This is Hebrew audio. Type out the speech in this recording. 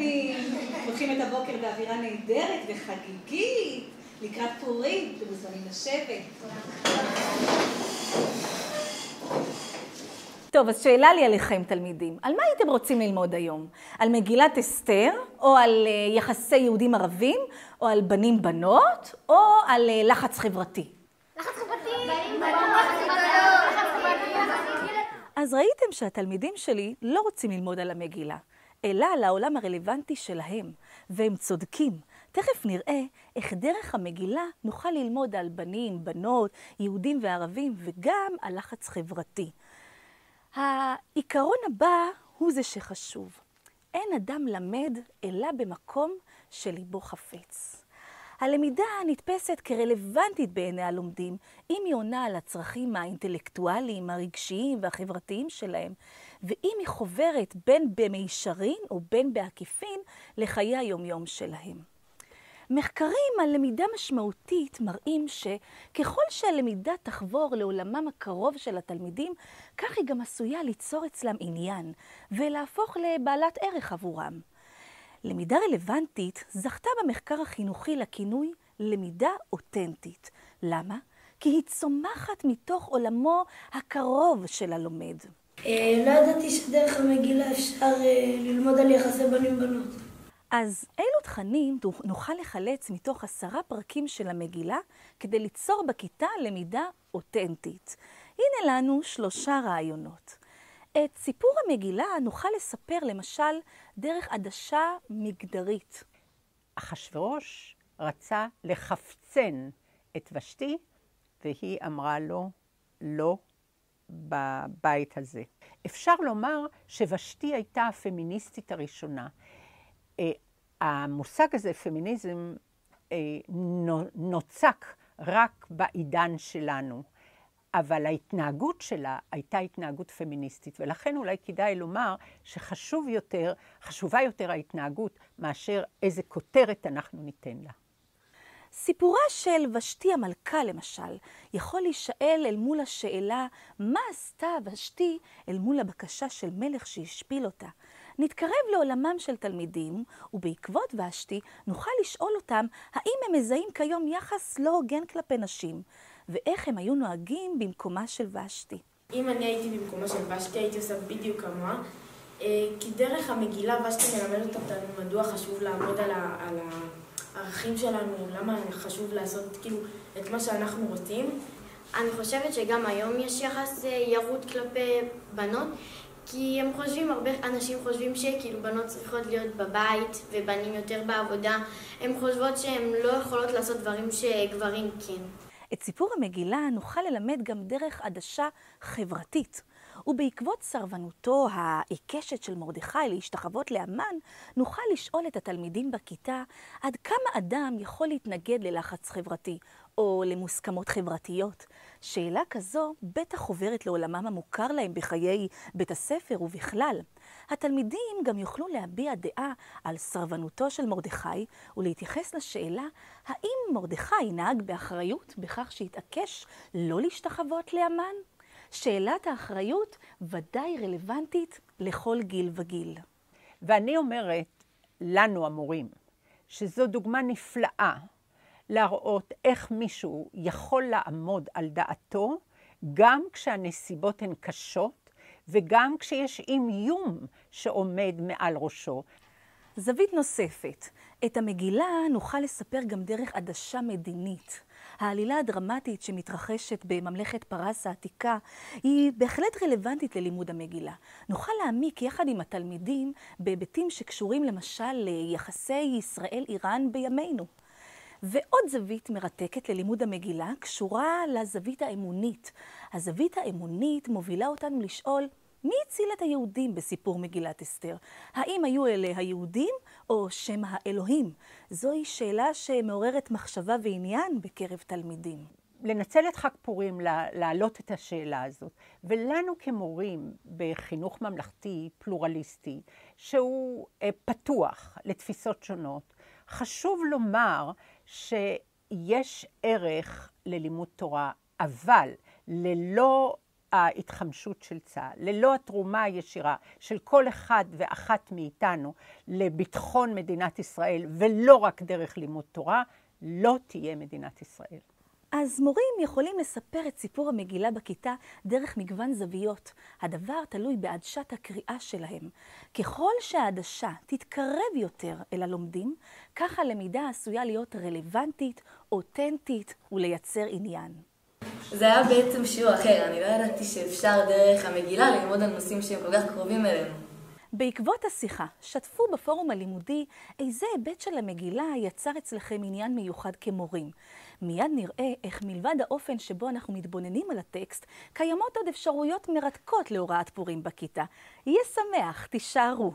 מתכוננים, הולכים את הבוקר באווירה נהדרת וחגיגית, לקראת פורים, אתם מוזמנים לשבת. טוב, אז שאלה לי עליכם תלמידים, על מה הייתם רוצים ללמוד היום? על מגילת אסתר, או על יחסי יהודים ערבים, או על בנים בנות, או על לחץ חברתי? לחץ חברתי! אז ראיתם שהתלמידים שלי לא רוצים ללמוד על המגילה, אלא על העולם הרלוונטי שלהם, והם צודקים. תכף נראה איך דרך המגילה נוכל ללמוד על בנים, בנות, יהודים וערבים, וגם על לחץ חברתי. העיקרון הבא הוא זה שחשוב. אין אדם למד אלא במקום שליבו חפץ. הלמידה נתפסת כרלוונטית בעיני הלומדים, אם היא עונה על הצרכים האינטלקטואליים, הרגשיים והחברתיים שלהם, ואם היא חוברת בין במישרין או בין בעקיפין לחיי היומיום שלהם. מחקרים על למידה משמעותית מראים שככל שהלמידה תחבור לעולמם הקרוב של התלמידים, כך היא גם עשויה ליצור אצלם עניין ולהפוך לבעלת ערך עבורם. למידה רלוונטית זכתה במחקר החינוכי לכינוי למידה אותנטית. למה? כי היא צומחת מתוך עולמו הקרוב של הלומד. לא ידעתי שדרך המגילה אפשר ללמוד על יחסי בנים בנות. אז אילו תכנים נוכל לחלץ מתוך 10 פרקים של המגילה כדי ליצור בכיתה למידה אותנטית? הנה לנו 3 רעיונות. את סיפור המגילה נוכל לספר למשל דרך עדשה מגדרית. אחשוורוש רצה לחפצן את ושתי, והיא אמרה לו לא בבית הזה. אפשר לומר שוושתי הייתה הפמיניסטית הראשונה. המושג הזה, פמיניזם, נוצק רק בעידן שלנו, אבל ההתנהגות שלה הייתה התנהגות פמיניסטית, ולכן אולי כדאי לומר חשובה יותר ההתנהגות מאשר איזה כותרת אנחנו ניתן לה. סיפורה של ושתי המלכה למשל, יכול להישאל אל מול השאלה מה עשתה ושתי אל מול הבקשה של מלך שהשפיל אותה. נתקרב לעולמם של תלמידים, ובעקבות ושתי נוכל לשאול אותם האם הם מזהים כיום יחס לא הוגן כלפי נשים, ואיך הם היו נוהגים במקומה של ושתי. אם אני הייתי במקומה של ושתי, הייתי עושה בדיוק כמוה, כי דרך המגילה ושתי מלמדת אותנו מדוע חשוב לעמוד על הערכים שלנו, למה חשוב לעשות כאילו את מה שאנחנו רוצים. אני חושבת שגם היום יש יחס ירוד כלפי בנות, כי הרבה אנשים חושבים שכאילו בנות צריכות להיות בבית ובנים יותר בעבודה. הן חושבות שהן לא יכולות לעשות דברים שגברים כן. את סיפור המגילה נוכל ללמד גם דרך עדשה חברתית. ובעקבות סרבנותו העיקשת של מרדכי להשתחוות להמן, נוכל לשאול את התלמידים בכיתה עד כמה אדם יכול להתנגד ללחץ חברתי או למוסכמות חברתיות. שאלה כזו בטח עוברת לעולמם המוכר להם בחיי בית הספר ובכלל. התלמידים גם יוכלו להביע דעה על סרבנותו של מרדכי ולהתייחס לשאלה האם מרדכי נהג באחריות בכך שהתעקש לא להשתחוות להמן? שאלת האחריות ודאי רלוונטית לכל גיל וגיל. ואני אומרת לנו המורים שזו דוגמה נפלאה להראות איך מישהו יכול לעמוד על דעתו גם כשהנסיבות הן קשות וגם כשיש איום שעומד מעל ראשו. זווית נוספת, את המגילה נוכל לספר גם דרך עדשה מדינית. העלילה הדרמטית שמתרחשת בממלכת פרס העתיקה היא בהחלט רלוונטית ללימוד המגילה. נוכל להעמיק יחד עם התלמידים בהיבטים שקשורים למשל ליחסי ישראל-איראן בימינו. ועוד זווית מרתקת ללימוד המגילה קשורה לזווית האמונית. הזווית האמונית מובילה אותנו לשאול מי הציל את היהודים בסיפור מגילת אסתר? האם היו אלה היהודים או שמא האלוהים? זוהי שאלה שמעוררת מחשבה ועניין בקרב תלמידים. לנצל את חג פורים להעלות את השאלה הזאת, ולנו כמורים בחינוך ממלכתי פלורליסטי, שהוא פתוח לתפיסות שונות, חשוב לומר שיש ערך ללימוד תורה, אבל ללא ההתחמשות של צה"ל, ללא התרומה הישירה של כל אחד ואחת מאיתנו לביטחון מדינת ישראל, ולא רק דרך לימוד תורה, לא תהיה מדינת ישראל. אז מורים יכולים לספר את סיפור המגילה בכיתה דרך מגוון זוויות. הדבר תלוי בעדשת הקריאה שלהם. ככל שהעדשה תתקרב יותר אל הלומדים, כך הלמידה עשויה להיות רלוונטית, אותנטית ולייצר עניין. זה היה בעצם שיעור אחר, אני לא ידעתי שאפשר דרך המגילה ללמוד על נושאים שהם כל כך קרובים אלינו. בעקבות השיחה, שתפו בפורום הלימודי איזה היבט של המגילה יצר אצלכם עניין מיוחד כמורים. מיד נראה איך מלבד האופן שבו אנחנו מתבוננים על הטקסט, קיימות עוד אפשרויות מרתקות להוראת פורים בכיתה. יהיה שמח, תישארו.